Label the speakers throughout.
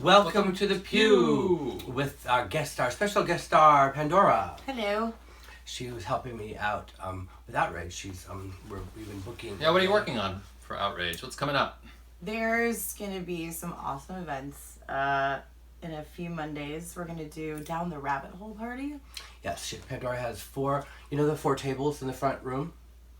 Speaker 1: Welcome to the Peew with our special guest star, Pandora.
Speaker 2: Hello.
Speaker 1: She was helping me out with Outrage. We've been booking.
Speaker 3: Yeah, what are you working on for Outrage? What's coming up?
Speaker 2: There's going to be some awesome events. In a few Mondays, we're going to do Down the Rabbit Hole Party.
Speaker 1: Yes, Pandora has four, the four tables in the front room?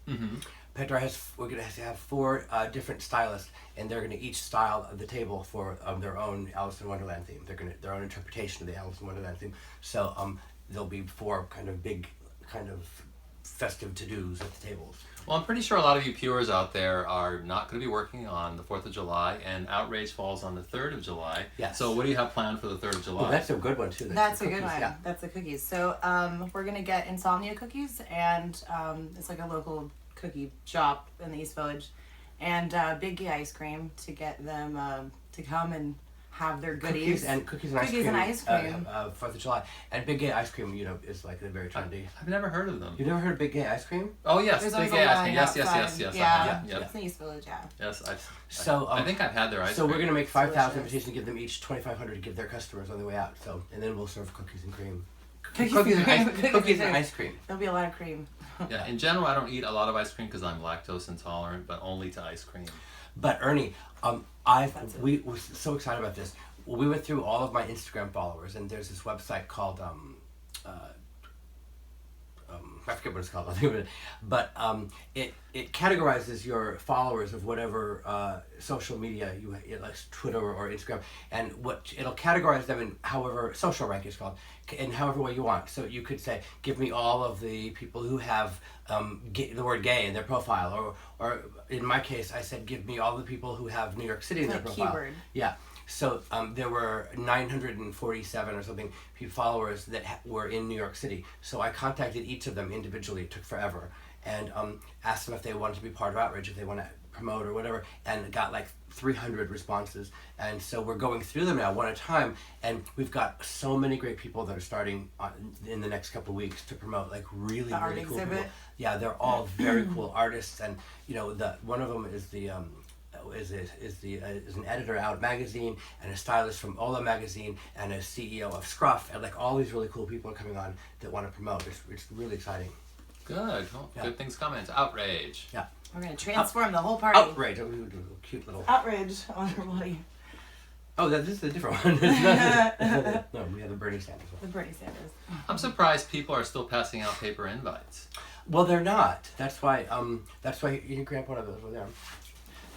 Speaker 3: Mm-hmm.
Speaker 1: We're going to have four different stylists, and they're going to each style the table for their own Alice in Wonderland theme. Their own interpretation of the Alice in Wonderland theme. So there'll be four big festive to-dos at the tables.
Speaker 3: Well, I'm pretty sure a lot of you Pewers out there are not going to be working on the 4th of July, and Outrage falls on the 3rd of July.
Speaker 1: Yes.
Speaker 3: So what do you have planned for the 3rd of July?
Speaker 1: Oh, that's a good one, too.
Speaker 2: That's a good one. Yeah. That's the cookies. So we're going to get Insomnia cookies, and it's like a local cookie shop in the East Village, and Big Gay Ice Cream to get them to come and have their goodies.
Speaker 1: Cookies and ice cream. 4th of July. And Big Gay Ice Cream, is like very trendy.
Speaker 3: I've never heard of them.
Speaker 1: You've never heard of Big Gay Ice Cream?
Speaker 3: Oh, yes.
Speaker 2: There's
Speaker 3: Big Gay Ice Cream. Yes.
Speaker 2: Yeah.
Speaker 3: Yep.
Speaker 2: It's in the East Village, yeah.
Speaker 3: Yes,
Speaker 1: I
Speaker 3: think I've had their ice
Speaker 1: So
Speaker 3: cream.
Speaker 1: we're going to make 5,000 invitations and give them each 2,500 to give their customers on the way out. So, and then we'll serve cookies and cream. Cookies and ice cream.
Speaker 2: There'll be a lot of cream.
Speaker 3: Yeah, in general, I don't eat a lot of ice cream because I'm lactose intolerant, but only to ice cream.
Speaker 1: But Ernie, we were so excited about this. We went through all of my Instagram followers, and there's this website called I forget what it's called. I'll think of it. But it categorizes your followers of whatever social media like Twitter or Instagram, and it'll categorize them in however social rank is called, in however way you want. So you could say, give me all of the people who have the word gay in their profile, or in my case, I said, give me all the people who have New York City in their profile.
Speaker 2: Keyword.
Speaker 1: Yeah. So there were 947 or something followers that were in New York City. So I contacted each of them individually. It took forever, and asked them if they wanted to be part of Outrage, if they want to promote or whatever, and got like 300 responses. And so we're going through them now one at a time, and we've got so many great people that are starting in the next couple of weeks to promote, like really cool people. Yeah, they're all very cool artists, and one of them is is an editor at Out magazine, and a stylist from Ola magazine, and a CEO of Scruff, and like all these really cool people are coming on that want to promote. It's really exciting.
Speaker 3: Good. Well, Good things coming. It's Outrage.
Speaker 1: Yeah.
Speaker 2: We're going to transform the whole party.
Speaker 1: Outrage. Oh, we do a cute little...
Speaker 2: Outrage on everybody.
Speaker 1: Oh, this is a different one. No, we have the Bernie Sanders one.
Speaker 2: The Bernie Sanders.
Speaker 3: I'm surprised people are still passing out paper invites.
Speaker 1: Well, they're not. That's why you can grab one of those over there.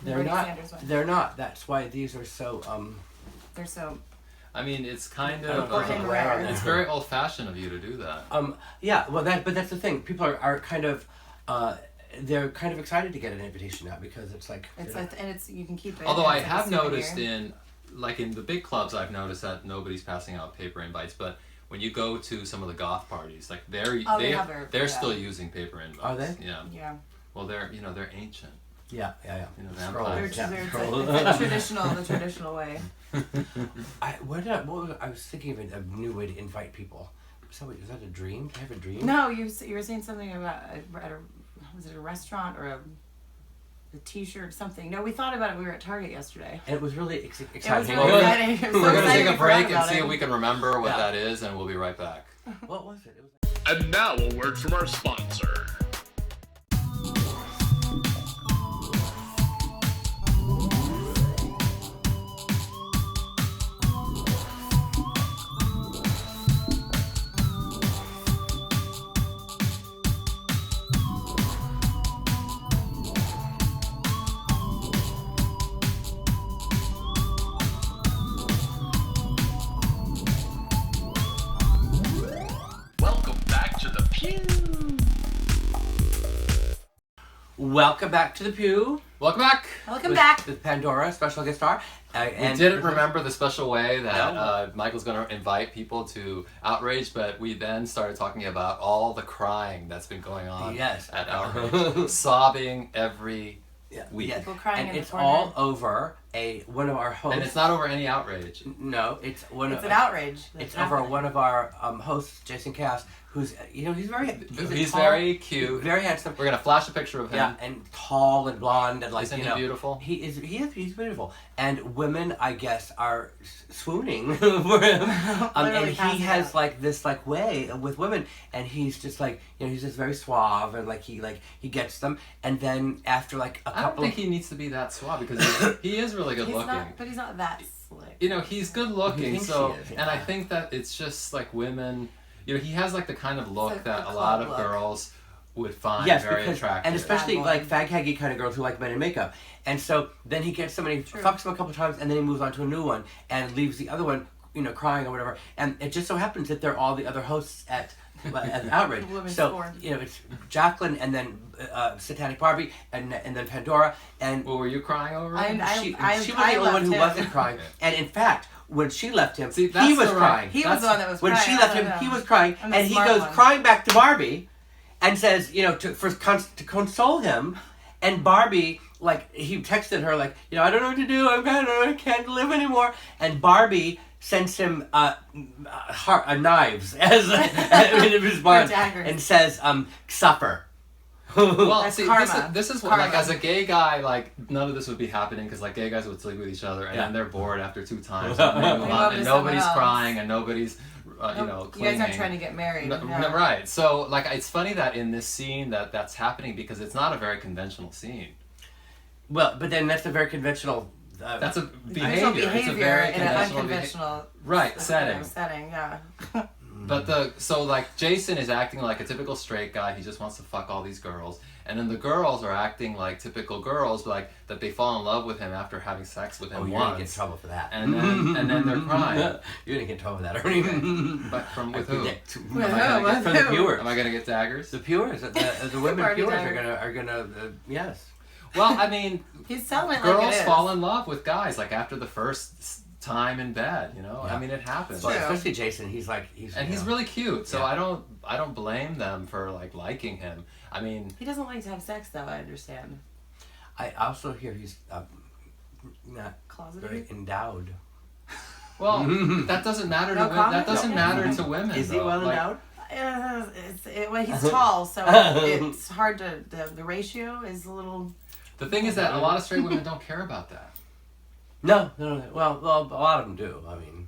Speaker 1: They're not. That's why these are so...
Speaker 2: They're so...
Speaker 3: I mean, it's kind
Speaker 1: of...
Speaker 3: it's very old-fashioned of you to do that.
Speaker 1: Yeah, well, but that's the thing. People are kind of... they're kind of excited to get an invitation now because it's like...
Speaker 2: you can keep it...
Speaker 3: Although I have noticed in the big clubs, I've noticed that nobody's passing out paper invites, but when you go to some of the goth parties, like they're still using paper invites.
Speaker 1: Are they?
Speaker 3: Yeah.
Speaker 2: Yeah.
Speaker 3: Well, they're ancient.
Speaker 1: Yeah.
Speaker 3: Vampires.
Speaker 2: The traditional way.
Speaker 1: I was thinking of a new way to invite people. So is that a dream? Do I have a dream?
Speaker 2: No, you were saying something about was it a restaurant or a T-shirt or something? No, we thought about it. We were at Target yesterday.
Speaker 1: And it was really exciting.
Speaker 2: It was really exciting.
Speaker 3: We're going to take a break and see if we can remember what that is, and we'll be right back.
Speaker 1: What was it?
Speaker 4: And now a word from our sponsor.
Speaker 1: Welcome back to the Pew.
Speaker 3: Welcome back.
Speaker 2: Welcome back.
Speaker 1: With Pandora, special guest star.
Speaker 3: We didn't remember the special way that Michael's going to invite people to Outrage, but we then started talking about all the crying that's been going on at Outrage. Sobbing every week.
Speaker 2: People crying
Speaker 1: and
Speaker 2: in the
Speaker 1: it's
Speaker 2: corner.
Speaker 1: all over one of our hosts.
Speaker 3: And it's not over any outrage.
Speaker 1: No, it's
Speaker 2: an outrage.
Speaker 1: It's over one of our hosts, Jason Cass, who's he's
Speaker 3: very cute,
Speaker 1: very handsome.
Speaker 3: We're gonna flash a picture of him.
Speaker 1: Yeah, and tall and blonde and like
Speaker 3: Isn't he beautiful?
Speaker 1: He's beautiful, and women I guess are swooning for him. And he has like this like way with women, and he's just like he's just very suave and like he gets them, and then after like a couple.
Speaker 3: I don't think he needs to be that suave because he is really good looking.
Speaker 2: But he's not that slick.
Speaker 3: He's good looking. So,
Speaker 1: is, yeah.
Speaker 3: and I think that it's just like women. He has like the kind of look that a lot of girls would find very attractive.
Speaker 1: And especially like fag haggy kind of girls who like men in makeup. And so then he gets somebody, fucks him a couple times, and then he moves on to a new one and leaves the other one, crying or whatever. And it just so happens that they're all the other hosts at Outrage. So it's Jacqueline and then Satanic Barbie and then Pandora and.
Speaker 3: Well, were you crying over it?
Speaker 1: She was the only one who wasn't crying. And in fact, when she left him, he was crying.
Speaker 2: He was the one that was crying.
Speaker 1: When she left him, he was crying, and he goes crying back to Barbie, and says, to console him, and Barbie, like, he texted her, like, I don't know what to do, I can't live anymore, and Barbie sends him knives as in response, and says, suffer.
Speaker 3: Well, see, this is what, like, as a gay guy, like, none of this would be happening because, like, gay guys would sleep with each other and then they're bored after 2 times and nobody's crying and nobody's, clinging.
Speaker 2: You guys aren't trying to get married.
Speaker 3: Right. So, like, it's funny that in this scene that's happening because it's not a very conventional scene.
Speaker 1: Well, but then that's a very conventional.
Speaker 3: That's a behavior. It's a very
Speaker 2: in an unconventional setting. Yeah.
Speaker 3: But Jason is acting like a typical straight guy. He just wants to fuck all these girls, and then the girls are acting like typical girls, like that they fall in love with him after having sex with him once.
Speaker 1: You're gonna get in trouble for that.
Speaker 3: And then they're crying.
Speaker 1: You're gonna get in trouble for that, Ernie.
Speaker 3: But with who?
Speaker 1: From the viewers.
Speaker 3: Am I gonna get daggers?
Speaker 1: The viewers, the women viewers are gonna yes.
Speaker 3: Well, I mean,
Speaker 2: he's telling it
Speaker 3: girls
Speaker 2: like it is.
Speaker 3: fall in love with guys like after the first time in bed, Yeah. I mean, it happens.
Speaker 1: Well, especially Jason, he's really
Speaker 3: cute. So I don't blame them for liking him. I mean,
Speaker 2: he doesn't like to have sex, though. I understand.
Speaker 1: I also hear he's not
Speaker 2: closeted,
Speaker 1: very endowed.
Speaker 3: Well, that doesn't matter to women. That doesn't matter to women.
Speaker 1: Is he well endowed?
Speaker 2: He's tall, so it's hard to. The ratio is a little.
Speaker 3: The thing is that a lot of straight women don't care about that.
Speaker 1: No. Well, a lot of them do. I mean,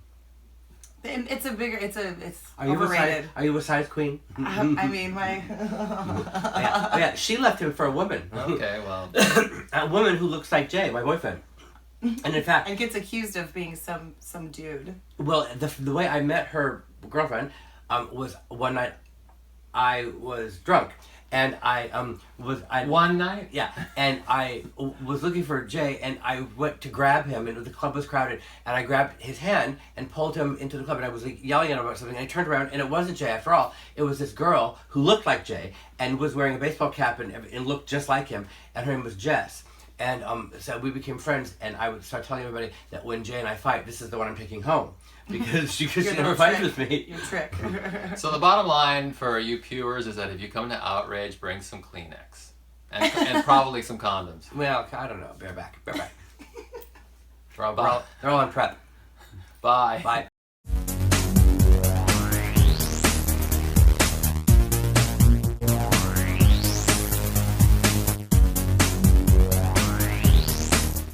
Speaker 2: it's
Speaker 1: are you
Speaker 2: overrated.
Speaker 1: Are you a size queen?
Speaker 2: I mean, my.
Speaker 1: yeah. She left him for a woman.
Speaker 3: Okay, well.
Speaker 1: A woman who looks like Jay, my boyfriend. And in fact,
Speaker 2: and gets accused of being some dude.
Speaker 1: Well, the way I met her girlfriend was one night. I was drunk. And
Speaker 3: one night?
Speaker 1: Yeah. And I was looking for Jay, and I went to grab him, and the club was crowded, and I grabbed his hand and pulled him into the club, and I was yelling at him about something, and I turned around, and it wasn't Jay after all. It was this girl who looked like Jay, and was wearing a baseball cap, and looked just like him, and her name was Jess. And so we became friends, and I would start telling everybody that when Jay and I fight, this is the one I'm taking home. Because she never fights with me.
Speaker 2: Your trick.
Speaker 3: So the bottom line for you Peewers is that if you come to Outrage, bring some Kleenex. And probably some condoms.
Speaker 1: Well, I don't know. Bareback. They're all on prep.
Speaker 3: Bye.
Speaker 1: Bye.